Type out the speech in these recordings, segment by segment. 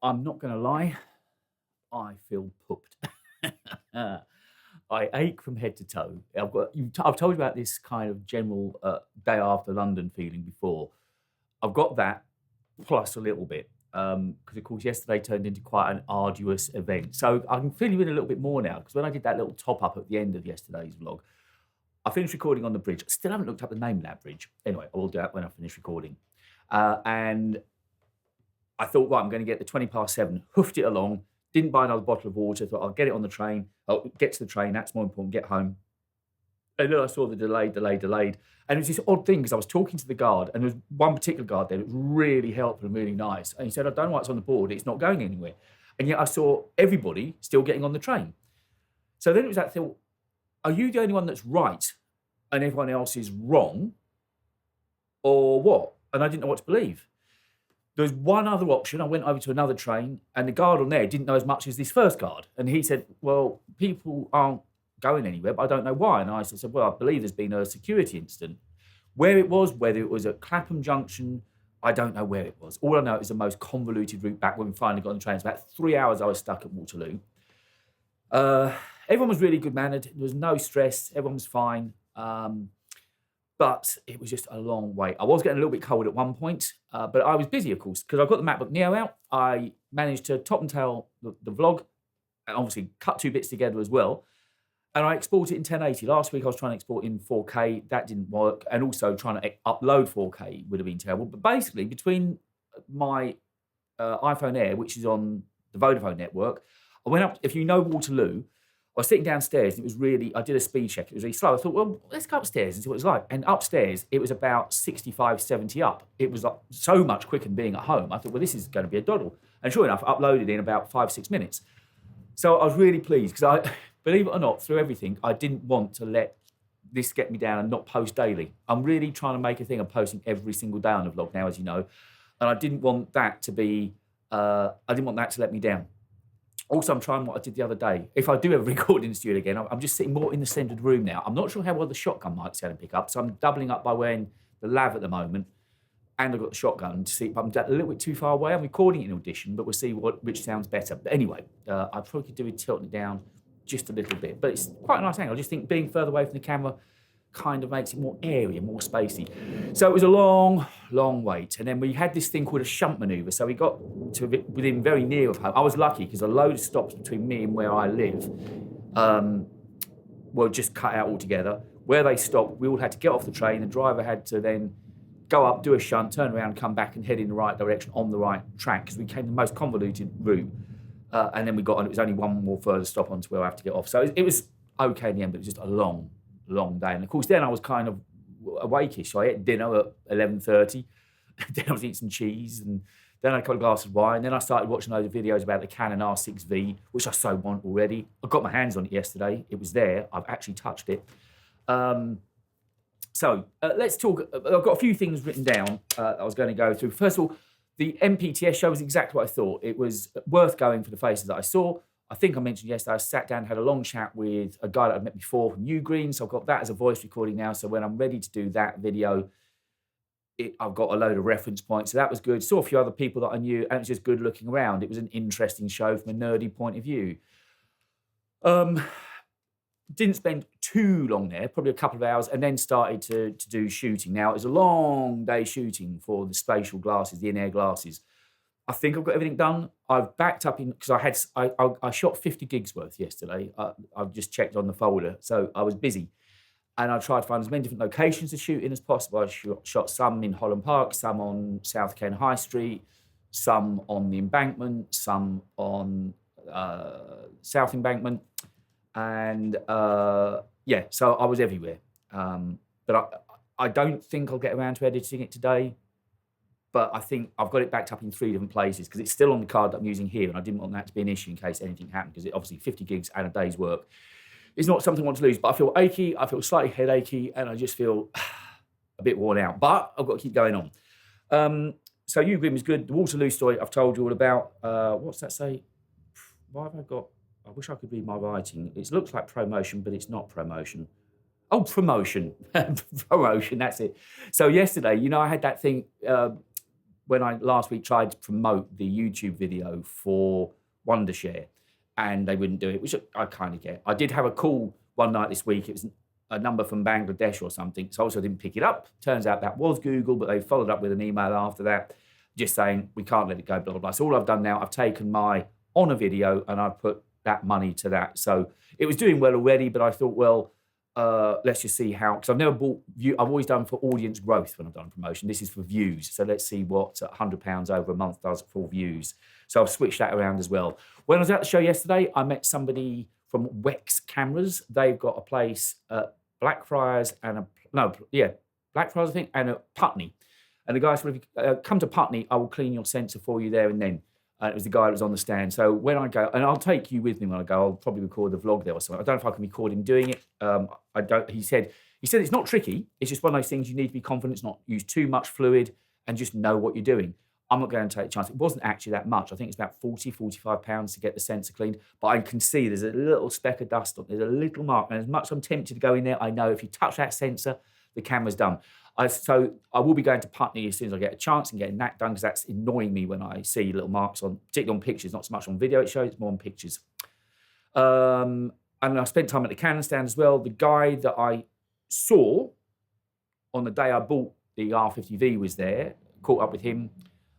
I'm not going to lie, I feel pooped. I ache from head to toe. I've told you about this kind of general day after London feeling before. I've got that plus a little bit because, of course, yesterday turned into quite an arduous event. So I'm feeling a little bit more now because when I did that little top up at the end of yesterday's vlog, I finished recording on the bridge. Still haven't looked up the name of that bridge. Anyway, I will do that when I finish recording. And I thought, right, I'm going to get the 20 past 7, hoofed it along, didn't buy another bottle of water, thought I'll get it on the train, I'll get to the train, that's more important, get home. And then I saw the delayed. And it was this odd thing because I was talking to the guard and there was one particular guard there that was really helpful and really nice. And he said, I don't know what's on the board, it's not going anywhere. And yet I saw everybody still getting on the train. So then it was that thought, are you the only one that's right and everyone else is wrong? Or what? And I didn't know what to believe. There was one other option. I went over to another train and the guard on there didn't know as much as this first guard. And he said, well, people aren't going anywhere, but I don't know why. And I said, well, I believe there's been a security incident. Where it was, whether it was at Clapham Junction, I don't know where it was. All I know is the most convoluted route back when we finally got on the train. It's about 3 hours I was stuck at Waterloo. Everyone was really good-mannered. There was no stress. Everyone was fine. But it was just a long wait. I was getting a little bit cold at one point, but I was busy, of course, because I've got the MacBook Neo out. I managed to top and tail the vlog and obviously cut 2 bits together as well. And I export it in 1080. Last week I was trying to export in 4K. That didn't work. And also trying to upload 4K would have been terrible. But basically, between my iPhone Air, which is on the Vodafone network, I went up, if you know Waterloo, I was sitting downstairs and I did a speed check. It was really slow. I thought, well, let's go upstairs and see what it's like. And upstairs, it was about 65, 70 up. It was so much quicker than being at home. I thought, well, this is going to be a doddle. And sure enough, I uploaded in about 5-6 minutes. So I was really pleased because believe it or not, through everything, I didn't want to let this get me down and not post daily. I'm really trying to make a thing of posting every single day on the vlog now, as you know. And I didn't want that to let me down. Also, I'm trying what I did the other day. If I do ever record in the studio again, I'm just sitting more in the centre of the room now. I'm not sure how well the shotgun mic's going to pick up, so I'm doubling up by wearing the lav at the moment, and I've got the shotgun to see if I'm a little bit too far away. I'm recording it in Audition, but we'll see which sounds better. But anyway, I probably could do with tilting it down just a little bit, but it's quite a nice angle. I just think being further away from the camera kind of makes it more airy and more spacey. So it was a long, long wait. And then we had this thing called a shunt manoeuvre. So we got to within very near of home. I was lucky because a load of stops between me and where I live were just cut out altogether. Where they stopped, we all had to get off the train. The driver had to then go up, do a shunt, turn around, come back and head in the right direction on the right track because we came the most convoluted route. And then we got on, it was only one more further stop onto where I have to get off. So it was okay in the end, but it was just a long, long day. And of course, then I was kind of awakeish. So I ate dinner at 11:30. Then I was eating some cheese and then I had a couple of glasses of wine. Then I started watching loads of videos about the Canon R6V, which I so want already. I got my hands on it yesterday. It was there. I've actually touched it. So let's talk. I've got a few things written down I was going to go through. First of all, the MPTS show was exactly what I thought. It was worth going for the faces that I saw. I think I mentioned yesterday, I sat down, had a long chat with a guy that I'd met before from New Green. So I've got that as a voice recording now. So when I'm ready to do that video, I've got a load of reference points. So that was good. Saw a few other people that I knew, and it was just good looking around. It was an interesting show from a nerdy point of view. Didn't spend too long there, probably a couple of hours, and then started to do shooting. Now, it was a long day shooting for the spatial glasses, the in-air glasses. I think I've got everything done. I've backed up in, because I shot 50 gigs worth yesterday. I've just checked on the folder, so I was busy. And I tried to find as many different locations to shoot in as possible. I shot some in Holland Park, some on South Ken High Street, some on the Embankment, some on South Embankment. And yeah, so I was everywhere. But I don't think I'll get around to editing it today. But I think I've got it backed up in 3 different places because it's still on the card that I'm using here, and I didn't want that to be an issue in case anything happened, because obviously 50 gigs and a day's work is not something I want to lose. But I feel achy, I feel slightly headachy, and I just feel a bit worn out. But I've got to keep going on. So Ugrim is good. The Waterloo story I've told you all about. What's that say? Why have I got... I wish I could read my writing. It looks like promotion, but it's not promotion. Oh, promotion. Promotion, that's it. So yesterday, I had that thing... when I last week tried to promote the YouTube video for Wondershare, and they wouldn't do it, which I kind of get. I did have a call one night this week. It was a number from Bangladesh or something, so I also didn't pick it up. Turns out that was Google, but they followed up with an email after that, just saying, we can't let it go, blah, blah, blah. So all I've done now, I've taken my Honor video and I've put that money to that. So it was doing well already, but I thought, well, let's just see how, because I've never bought view. I've always done for audience growth when I've done promotion. This is for views. So let's see what £100 over a month does for views. So I've switched that around as well. When I was at the show yesterday, I met somebody from Wex Cameras. They've got a place at Blackfriars Blackfriars, I think, and at Putney. And the guy said, if you come to Putney, I will clean your sensor for you there and then. It was the guy that was on the stand. So when I go, and I'll take you with me when I go, I'll probably record the vlog there or something. I don't know if I can record him doing it. I don't. He said it's not tricky. It's just one of those things you need to be confident, not use too much fluid, and just know what you're doing. I'm not going to take a chance. It wasn't actually that much. I think it's about £45 to get the sensor cleaned. But I can see there's a little speck of dust on. There's a little mark. And as much as I'm tempted to go in there, I know if you touch that sensor, the camera's done. So I will be going to Putney as soon as I get a chance and getting that done, because that's annoying me when I see little marks on, particularly on pictures, not so much on video it shows, it's more on pictures. And I spent time at the Canon stand as well. The guy that I saw on the day I bought the R50V was there, caught up with him,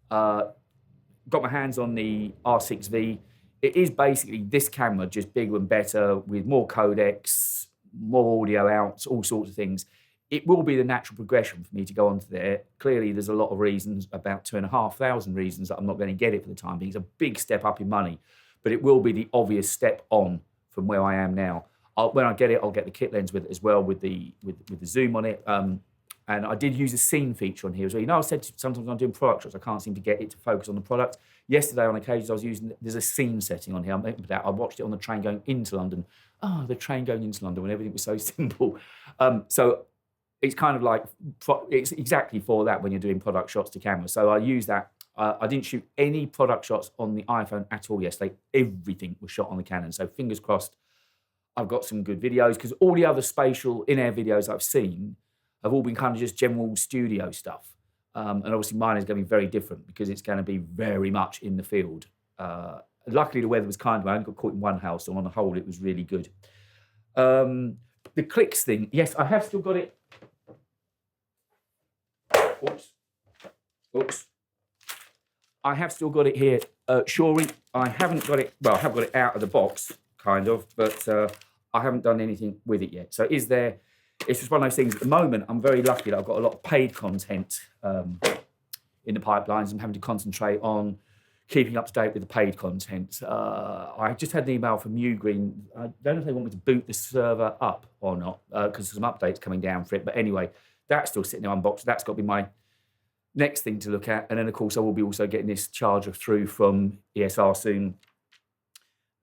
got my hands on the R6V. It is basically this camera, just bigger and better with more codecs, more audio outs, all sorts of things. It will be the natural progression for me to go onto there. Clearly, there's a lot of reasons, about 2,500 reasons that I'm not going to get it for the time being. It's a big step up in money, but it will be the obvious step on from where I am now. When I get it, I'll get the kit lens with it as well, with the zoom on it. And I did use a scene feature on here as well. You know, I said sometimes when I'm doing product shots, I can't seem to get it to focus on the product. Yesterday, on occasions, I was using, there's a scene setting on here. I watched it on the train going into London. Oh, the train going into London when everything was so simple. So it's kind of like, it's exactly for that when you're doing product shots to camera. So I use that. I didn't shoot any product shots on the iPhone at all yesterday. Everything was shot on the Canon. So fingers crossed, I've got some good videos, because all the other spatial in-air videos I've seen have all been kind of just general studio stuff. And obviously mine is going to be very different because it's going to be very much in the field. Luckily, the weather was kind. I only got caught in one house, so on the whole, it was really good. The clicks thing, yes, I have still got it. Oops. I have still got it here, Shory. I haven't got it, well, I have got it out of the box, kind of, but I haven't done anything with it yet. So it's just one of those things. At the moment, I'm very lucky that I've got a lot of paid content in the pipelines. I'm having to concentrate on keeping up to date with the paid content. I just had an email from Ugreen. I don't know if they want me to boot the server up or not, because there's some updates coming down for it. But anyway, that's still sitting there unboxed. That's got to be my next thing to look at. And then, of course, I will be also getting this charger through from ESR soon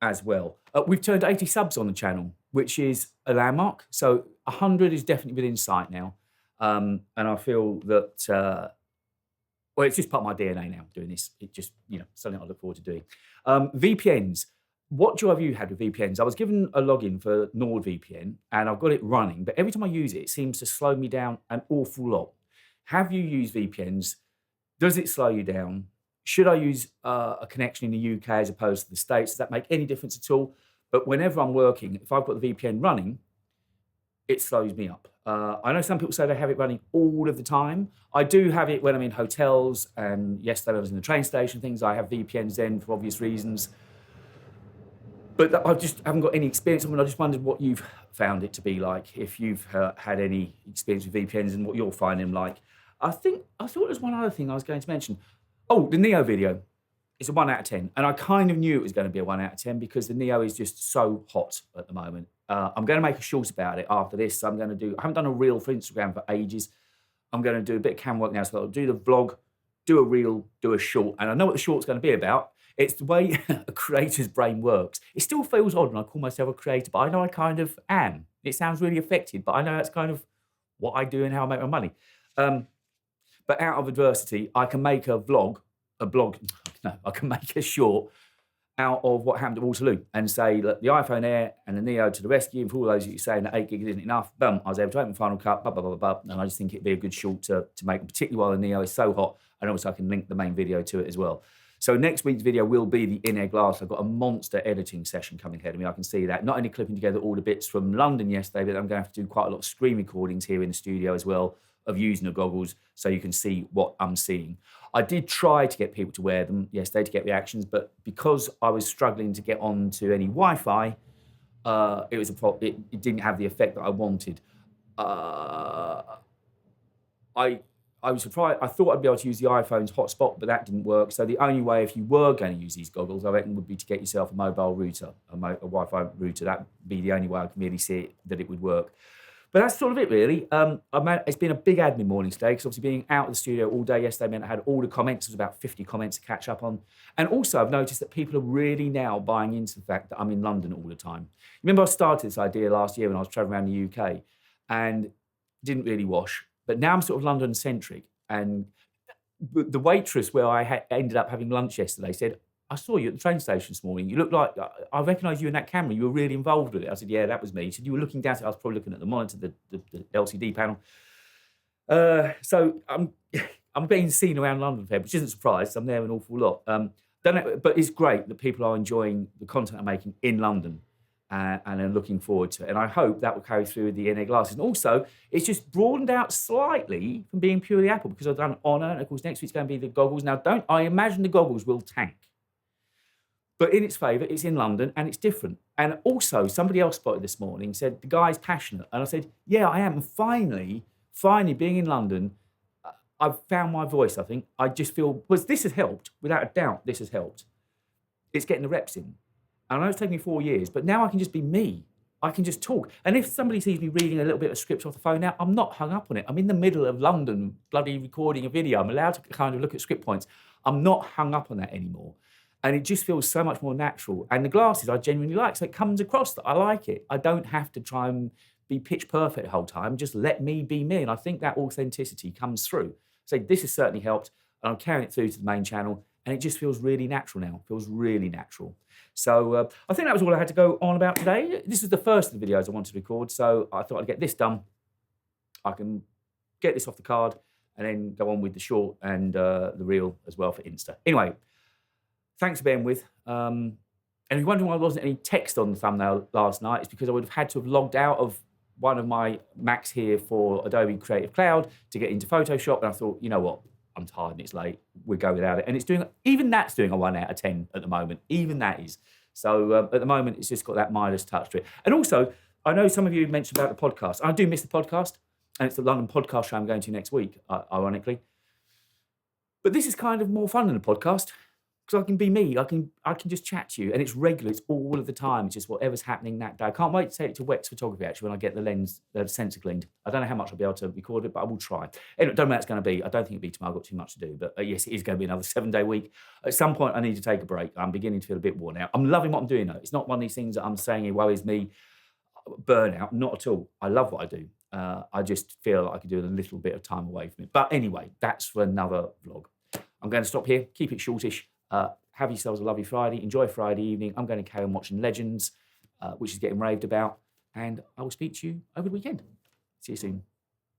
as well. We've turned 80 subs on the channel, which is a landmark. So 100 is definitely within sight now. And I feel that, well, it's just part of my DNA now, doing this. It just, something I look forward to doing. VPNs. What joy have you had with VPNs? I was given a login for NordVPN, and I've got it running, but every time I use it, it seems to slow me down an awful lot. Have you used VPNs? Does it slow you down? Should I use a connection in the UK as opposed to the States? Does that make any difference at all? But whenever I'm working, if I've got the VPN running, it slows me up. I know some people say they have it running all of the time. I do have it when I'm in hotels, and yesterday I was in the train station, things. I have VPNs then for obvious reasons. But I just haven't got any experience. I just wondered what you've found it to be like, if you've had any experience with VPNs and what you're finding them like. I thought there was one other thing I was going to mention. Oh, the Neo video. It's a 1 out of 10. And I kind of knew it was going to be a 1 out of 10 because the Neo is just so hot at the moment. I'm going to make a short about it after this. I haven't done a reel for Instagram for ages. I'm going to do a bit of cam work now. So I'll do the vlog, do a reel, do a short. And I know what the short's going to be about. It's the way a creator's brain works. It still feels odd when I call myself a creator, but I know I kind of am. It sounds really affected, but I know that's kind of what I do and how I make my money. But out of adversity, I can make I can make a short out of what happened at Waterloo and say, look, the iPhone Air and the Neo to the rescue. And for all those of you saying that 8 gig isn't enough, boom, I was able to open Final Cut, blah, blah, blah, blah. And I just think it'd be a good short to make, particularly while the Neo is so hot. And also I can link the main video to it as well. So next week's video will be the in-air glass. I've got a monster editing session coming ahead of me. I can see that. Not only clipping together all the bits from London yesterday, but I'm going to have to do quite a lot of screen recordings here in the studio as well of using the goggles so you can see what I'm seeing. I did try to get people to wear them yesterday to get reactions, but because I was struggling to get onto any Wi-Fi, it didn't have the effect that I wanted. I was surprised. I thought I'd be able to use the iPhone's hotspot, but that didn't work. So the only way, if you were going to use these goggles, I reckon would be to get yourself a mobile router, a Wi-Fi router. That would be the only way I can really see that it would work. But that's sort of it, really. It's been a big admin morning today, because obviously being out of the studio all day yesterday meant I had all the comments. There was about 50 comments to catch up on. And also I've noticed that people are really now buying into the fact that I'm in London all the time. Remember I started this idea last year when I was traveling around the UK and didn't really wash. But now I'm sort of London-centric. And the waitress where I ended up having lunch yesterday said, I saw you at the train station this morning. You look like, I recognise you in that camera. You were really involved with it. I said, yeah, that was me. She said, you were looking down. I was probably looking at the monitor, the LCD panel. So I'm being seen around London Fair, which isn't a surprise. I'm there an awful lot. But it's great that people are enjoying the content I'm making in London. And are looking forward to it. And I hope that will carry through with the in-air glasses. And also, it's just broadened out slightly from being purely Apple, because I've done Honor, and of course next week's going to be the goggles. Now, I imagine the goggles will tank. But in its favour, it's in London and it's different. And also, somebody else spotted this morning, said, the guy's passionate. And I said, yeah, I am. And finally, being in London, I've found my voice, I think. I just feel, this has helped. Without a doubt, this has helped. It's getting the reps in. I know it's taken me 4 years, but now I can just be me. I can just talk. And if somebody sees me reading a little bit of script off the phone now, I'm not hung up on it. I'm in the middle of London bloody recording a video. I'm allowed to kind of look at script points. I'm not hung up on that anymore. And it just feels so much more natural. And the glasses I genuinely like. So it comes across that I like it. I don't have to try and be pitch perfect the whole time. Just let me be me. And I think that authenticity comes through. So this has certainly helped. And I'm carrying it through to the main channel. And it just feels really natural now. It feels really natural. So I think that was all I had to go on about today. This is the first of the videos I wanted to record, so I thought I'd get this done. I can get this off the card and then go on with the short and the reel as well for Insta. Anyway, thanks for being with. And if you're wondering why there wasn't any text on the thumbnail last night, it's because I would have had to have logged out of one of my Macs here for Adobe Creative Cloud to get into Photoshop, and I thought, you know what? I'm tired and it's late, we'll go without it. And even that's doing a 1 out of 10 at the moment. Even that is. So at the moment, it's just got that Midas touch to it. And also, I know some of you mentioned about the podcast. I do miss the podcast, and it's the London podcast show I'm going to next week, ironically. But this is kind of more fun than a podcast, because I can be me. I can just chat to you, and it's regular. It's all of the time. It's just whatever's happening that day. I can't wait to take it to Wex Photography, actually, when I get the lens, the sensor cleaned. I don't know how much I'll be able to record it, but I will try. Anyway, don't know when that's going to be. I don't think it'll be tomorrow. I've got too much to do. But yes, it is going to be another 7-day week. At some point, I need to take a break. I'm beginning to feel a bit worn out. I'm loving what I'm doing, though. It's not one of these things that I'm saying, it worries me, burnout. Not at all. I love what I do. I just feel like I could do a little bit of time away from it. But anyway, that's for another vlog. I'm going to stop here. Keep it shortish. Have yourselves a lovely Friday. Enjoy Friday evening. I'm going to carry on watching Legends, which is getting raved about. And I will speak to you over the weekend. See you soon.